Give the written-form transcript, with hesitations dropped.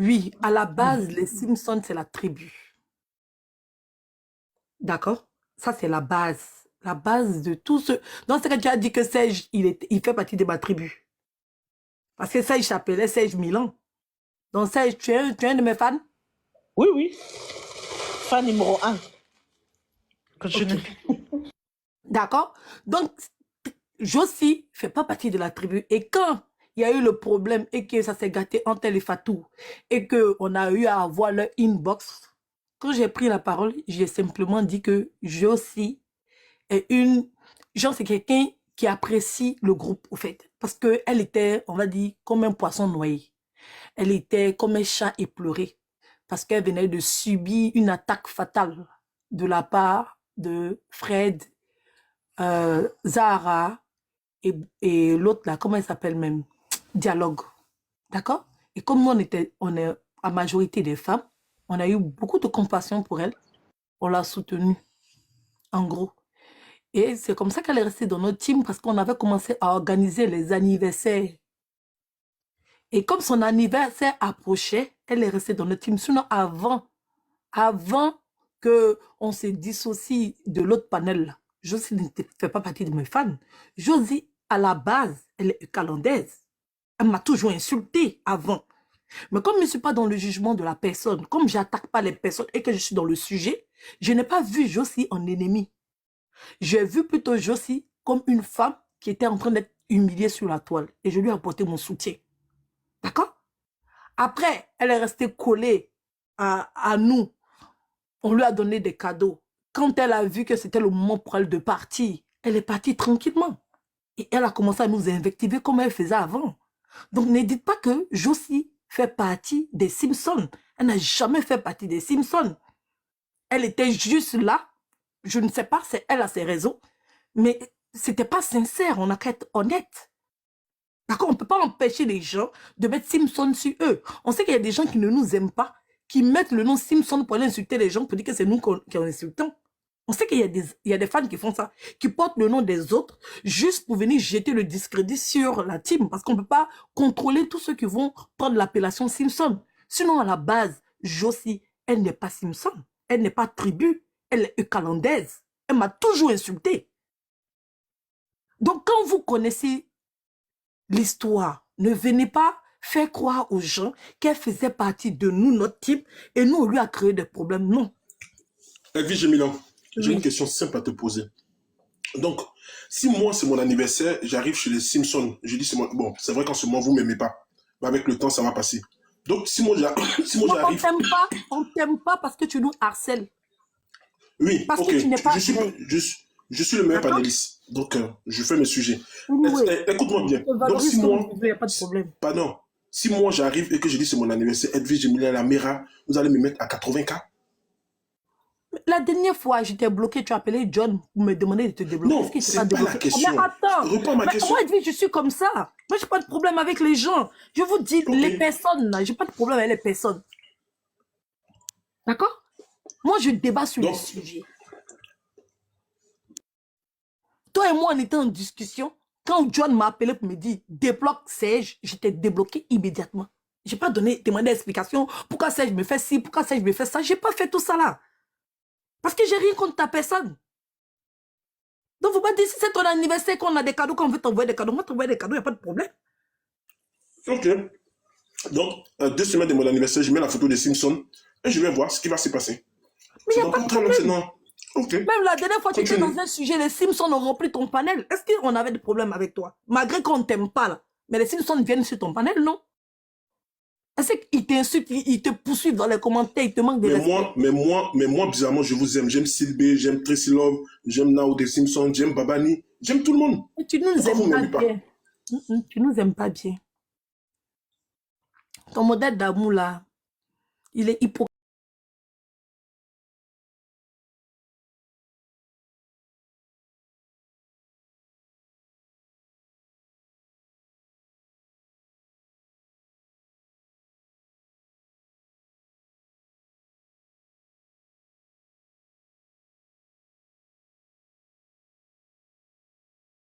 Oui, à la base, les Simpsons, c'est la tribu. D'accord? Ça, c'est la base. La base de tout ce... Dans ce cas, tu as dit que Serge, il fait partie de ma tribu. Parce que Serge s'appelait Serge Milan. Donc, Serge, tu es un de mes fans? Oui, oui. Fan numéro 1. Ok. Continue. D'accord? Donc, Josie fait pas partie de la tribu. Et quand il y a eu le problème et que ça s'est gâté entre elle et Fatou et qu'on a eu à avoir leur inbox, quand j'ai pris la parole, j'ai simplement dit que Josie est une... Genre, c'est quelqu'un qui apprécie le groupe, au fait. Parce qu'elle était, on va dire, comme un poisson noyé. Elle était comme un chat éploré. Parce qu'elle venait de subir une attaque fatale de la part de Fred, Zahara et l'autre là, comment elle s'appelle même? Dialogue. D'accord? Et comme nous, on est à majorité des femmes, on a eu beaucoup de compassion pour elle. On l'a soutenue, en gros. Et c'est comme ça qu'elle est restée dans notre team parce qu'on avait commencé à organiser les anniversaires. Et comme son anniversaire approchait, elle est restée dans notre team. Sinon, avant qu'on se dissocie de l'autre panel, Josie ne fait pas partie de mes fans. Josie, à la base, elle est calendaise. Elle m'a toujours insultée avant. Mais comme je ne suis pas dans le jugement de la personne, comme je n'attaque pas les personnes et que je suis dans le sujet, je n'ai pas vu Josie en ennemi. J'ai vu plutôt Josie comme une femme qui était en train d'être humiliée sur la toile. Et je lui ai apporté mon soutien. D'accord? Après, elle est restée collée à nous. On lui a donné des cadeaux. Quand elle a vu que c'était le moment pour elle de partir, elle est partie tranquillement. Et elle a commencé à nous invectiver comme elle faisait avant. Donc, ne dites pas que Josie fait partie des Simpsons. Elle n'a jamais fait partie des Simpsons. Elle était juste là. Je ne sais pas, elle a ses raisons. Mais c'était pas sincère. On a qu'à être honnête. D'accord? On ne peut pas empêcher les gens de mettre Simpson sur eux. On sait qu'il y a des gens qui ne nous aiment pas, qui mettent le nom Simpson pour aller insulter les gens, pour dire que c'est nous qui en insultons. On sait qu'il y a des fans qui font ça, qui portent le nom des autres juste pour venir jeter le discrédit sur la team. Parce qu'on ne peut pas contrôler tous ceux qui vont prendre l'appellation Simpson. Sinon, à la base, Josie, elle n'est pas Simpson. Elle n'est pas tribu. Elle est calendaise. Elle m'a toujours insulté. Donc, quand vous connaissez l'histoire, ne venez pas faire croire aux gens qu'elle faisait partie de nous, notre type, et nous, on lui a créé des problèmes. Non. Edwige Milan, j'ai une question simple à te poser. Donc, si moi, c'est mon anniversaire, j'arrive chez les Simpsons, je dis, bon, c'est vrai qu'en ce moment, vous ne m'aimez pas, mais avec le temps, ça va passer. Donc, si moi, j'arrive... On t'aime pas parce que tu nous harcèles. Oui, parce ok. que tu n'es pas Je suis le meilleur panéliste. Donc, je fais mes sujets. Oui. Écoute-moi bien. Donc, si moi... Il n'y a pas de problème. Pardon. Si moi, j'arrive et que je dis c'est mon anniversaire, Edwige Milan, la Mera, vous allez me mettre à 80K? La dernière fois, j'étais bloqué, tu as appelé John pour me demander de te débloquer. Non, c'est pas la question. Mais attends, Réponds à ma question. Moi, Edwige, je suis comme ça. Moi, je n'ai pas de problème avec les gens. Je vous dis, les personnes, je n'ai pas de problème avec les personnes. D'accord? Moi, je débat sur le sujet. Toi et moi, on était en discussion. Quand John m'a appelé pour me dire débloque Serge, j'étais débloqué immédiatement. Je n'ai pas demandé d'explication. Pourquoi Serge me fait ci, pourquoi Serge me fait ça. Je n'ai pas fait tout ça là. Parce que j'ai rien contre ta personne. Donc, vous m'avez dit, si c'est ton anniversaire, qu'on a des cadeaux, qu'on veut t'envoyer des cadeaux, moi t'envoyer des cadeaux, il n'y a pas de problème. Ok. Donc, 2 semaines de mon anniversaire, je mets la photo des Simpsons et je vais voir ce qui va se passer. Mais il n'y a pas de problème. Non. Okay. Même la dernière fois, tu étais dans un sujet, les Simpsons ont rempli ton panel. Est-ce qu'on avait des problèmes avec toi? Malgré qu'on ne t'aime pas, là. Mais les Simpsons viennent sur ton panel, non? Est-ce qu'ils t'insultent, ils te poursuivent dans les commentaires, ils te manquent de respect? Mais moi, bizarrement, je vous aime. J'aime Sylvie, j'aime Tracy Love, j'aime Nao des Simpsons, j'aime Babani, j'aime tout le monde. Mais tu nous aimes pas bien. Tu nous aimes pas bien. Ton modèle d'amour, là, il est hypocrite.